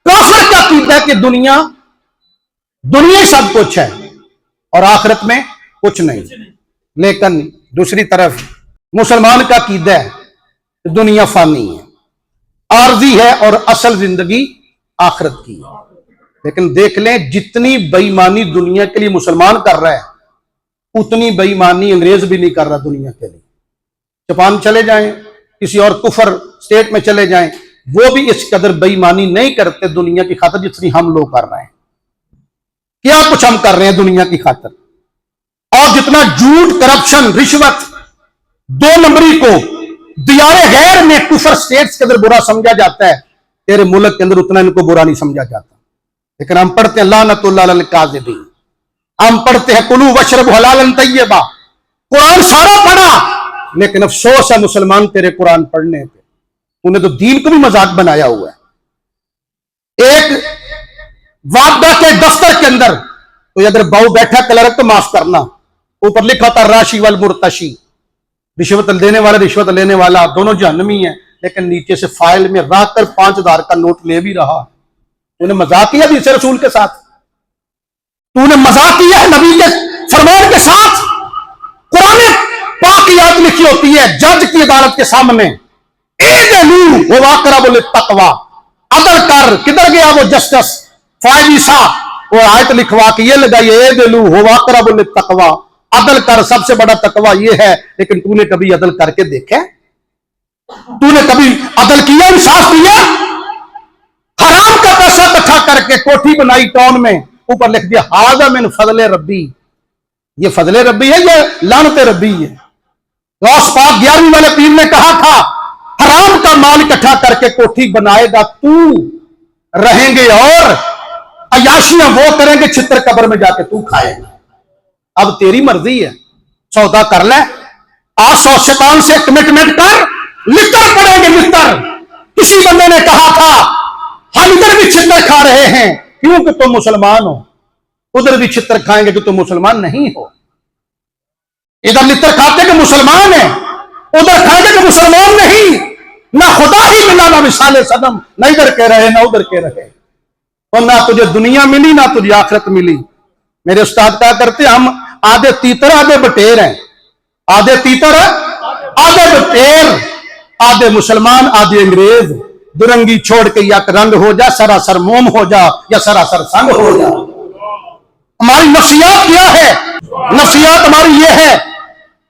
काफिर का अकीदा है कि दुनिया सब कुछ है और आखिरत में कुछ नहीं। लेकिन दूसरी तरफ मुसलमान का अकीदा है कि दुनिया फानी है, आर्जी है और असल जिंदगी आखिरत की है। लेकिन देख लें, जितनी बेईमानी दुनिया के लिए मुसलमान कर रहा है, उतनी बेईमानी अंग्रेज भी नहीं कर रहा दुनिया के लिए। जापान चले जाएं, किसी और कुफर स्टेट में चले जाएं, वो भी इस कदर बेईमानी नहीं करते दुनिया की खातिर जितनी हम लोग कर रहे हैं। क्या कुछ हम कर रहे हैं दुनिया की खातिर, और जितना झूठ, करप्शन, रिश्वत, दो नंबरी को दियारे गैर में कुफर स्टेट्स के अंदर बुरा समझा जाता है, तेरे मुल्क के अंदर उतना इनको बुरा नहीं समझा जाता। लेकिन हम पढ़ते हैं लानतुल्लाह अलल काज़िबीन, हम पढ़ते हैं कुलू वशरबू हलालन तय्यबा, कुरान सारा पढ़ा, लेकिन अफसोस है मुसलमान तेरे कुरान पढ़ने पे, उन्हें तो दीन को भी मजाक बनाया हुआ है। एक वादा के दफ्तर के अंदर तो अगर बाऊ बैठा क्लर्क तो माफ करना, ऊपर लिखा था राशि वल मुर्तशी, रिश्वत देने वाला रिश्वत लेने वाला दोनों जहन्नमी है, लेकिन नीचे से फाइल में रख कर 5000 का नोट ले भी रहा है। तूने मजाक किया दूसरे रसूल के साथ, तूने मजाक किया है नबी के फरमान के साथ। कुरान पाक की याद लिखी होती है जज की अदालत के सामने, वो वाकरा बोले तकवा, अदल कर, किधर गया वो जस्टिस फायदा, वो आयत लिखवा के ये लगाइए हो वाकरा बोले तकवा, अदल कर, सबसे बड़ा तकवा ये है। लेकिन तूने कभी अदल करके देखे? तूने कभी अदल किया, इंसाफ किया? हराम का पैसा इकट्ठा करके कोठी बनाई टाउन में, ऊपर लिख दिया हाजा मिन फजले रब्बी, ये फजले रब्बी है, ये लानते रब्बी है। गौस पाक 11वीं वाले पीर ने कहा था हराम का माल इकट्ठा करके कोठी बनाएगा तू, रहेंगे और अयाशियां वो करेंगे, छितर कब्र में जाके तू खाएगा। अब तेरी मर्जी है, सौदा कर ले, आज 100 शैतान से कमिटमेंट कर, लितर पड़ेंगे लितर। किसी बंदे ने कहा था हम इधर भी छितर खा रहे हैं क्योंकि तुम मुसलमान हो, उधर भी छितर खाएंगे कि तुम मुसलमान नहीं हो। इधर लितर खाते कि मुसलमान है, उधर खाएंगे कि मुसलमान नहीं। ना खुदा ही मिला, ना विशाले सदम, ना इधर के रहे ना उधर के रहे, और ना तुझे दुनिया मिली ना तुझे आखिरत मिली। मेरे उस्ताद कहा करते हम आधे तीतर आधे बटेर हैं, आधे तीतर आधे बटेर, आधे मुसलमान आधे अंग्रेज। दुरंगी छोड़ के या रंग हो जा, सरासर मोम हो जा या सरासर संग हो जा। हमारी नफ्सियात क्या है? नफ्सियात हमारी ये है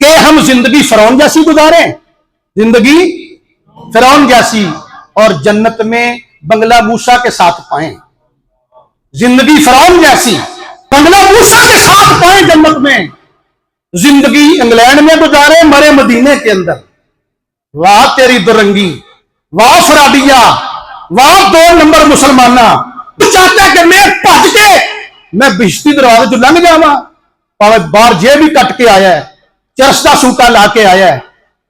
कि हम जिंदगी फिरौन जैसी गुजारें, जिंदगी फिरौन जैसी, और जन्नत में बंगला मूसा के साथ पाएं। जिंदगी फिरौन जैसी बंगला मूसा के साथ पाएं जन्नत में, जिंदगी इंग्लैंड में गुजारे, मरे मदीने के अंदर। वाह तेरी दुरंगी, वाह फराडिया, वाह 2 नंबर मुसलमाना। तू चाहता है कि मैं भज के मैं बिश्ती दरवाजे जो लंघ जावा, भावे बाहर जे भी कट के आया है, चरसदा सूटा ला के आया है,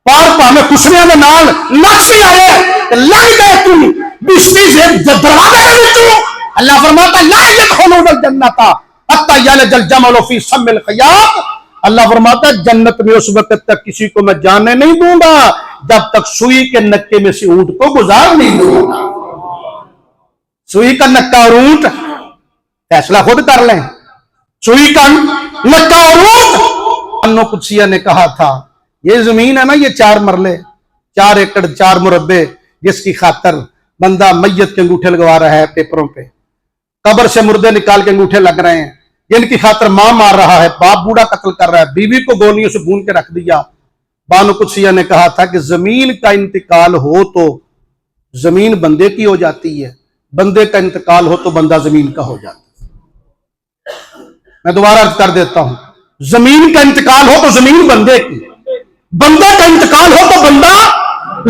पार भावे खुशनिया के नाल नक्श भी आया है, लंघ गए तू बिश्ती से दरवाजे में तू। अल्लाह फरमाता ला यदखुलूनल जन्नता हत्ता यलजल जमल फी सम्मिल खयात। अल्लाह फरमाता जन्नत में उस वक्त तक किसी को मैं जाने नहीं दूंगा जब तक सुई के नक्के में से ऊंट को गुजार नहीं दूंगा। सुई का नक्का और ऊंट फैसला खुद कर लें, सुई का नक्का और ऊंट। अन्नो कुदसिया ने कहा था ये जमीन है ना, ये 4 मरले 4 एकड़ 4 मुरब्बे, जिसकी खातर बंदा मैयत के अंगूठे लगवा रहा है पेपरों पे, कब्र से मुर्दे निकाल के अंगूठे लग रहे हैं, जिनकी खातर मां मार रहा है, बाप बूढ़ा कत्ल कर रहा है, बीवी को गोलियों से भून के रख दिया। बानो कुदसिया ने कहा था कि जमीन का इंतकाल हो तो जमीन बंदे की हो जाती है, बंदे का इंतकाल हो तो बंदा जमीन का हो जाता है। मैं दोबारा अर्ज कर देता हूं, जमीन का इंतकाल हो तो जमीन बंदे की, बंदे का इंतकाल हो तो बंदा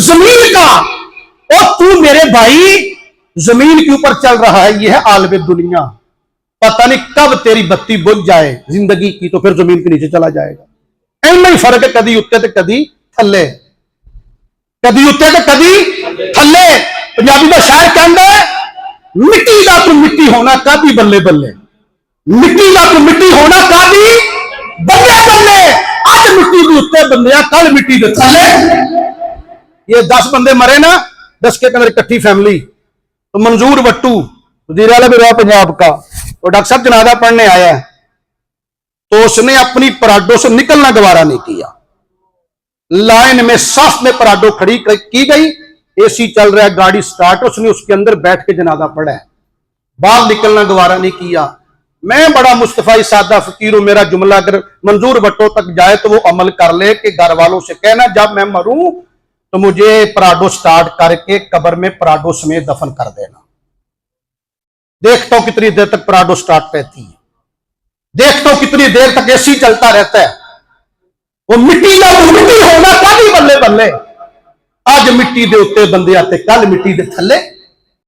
जमीन का। और तू मेरे भाई जमीन के ऊपर चल रहा है, यह है आलम दुनिया। पता नहीं कब तेरी बत्ती बुझ जाए जिंदगी की, तो फिर जमीन के नीचे चला जाएगा। इतना ही फर्क है, कदी उत्ते ते कदी थल्ले, कदी उत्ते ते कदी थल्ले। पंजाबी का शायर कहता है मिट्टी का तू मिट्टी होना कादी बल्ले बल्ले, मिट्टी का तू मिट्टी होना कादी बल्ले बल्ले। आज मिट्टी के उत्ते बंदे, कल मिट्टी के थल्ले। ये 10 बंदे मरे ना, 10 के अंदर इकट्ठी फैमिली, तो मंजूर वट्टू वज़ीर आला भी रहा पंजाब का, और डॉक्टर साहब जनाजा पढ़ने आया है, तो उसने अपनी पराडो से निकलना गवारा नहीं किया। लाइन में साफ में पराडो खड़ी की गई, एसी चल रहा है, गाड़ी स्टार्ट, उसने उसके अंदर बैठ के जनाजा पढ़ा है, बाहर निकलना गवारा नहीं किया। मैं बड़ा मुस्तफाई सादा फकीर हूं, मेरा जुमला अगर मंजूर भट्टो तक जाए तो वो अमल कर ले कि घर वालों से कहना जब मैं मरूं तो मुझे पराडो स्टार्ट करके कब्र में पराडो समेत दफन कर देना। देखता हूं कितनी देर तक पराडो स्टार्ट रहती है, देखता हूं कितनी देर तक एसी चलता रहता है। वो मिट्टी का मिट्टी होना कल ही बल्ले बल्ले, अज मिट्टी दे उत्ते बंदे आते कल मिट्टी दे थल्ले।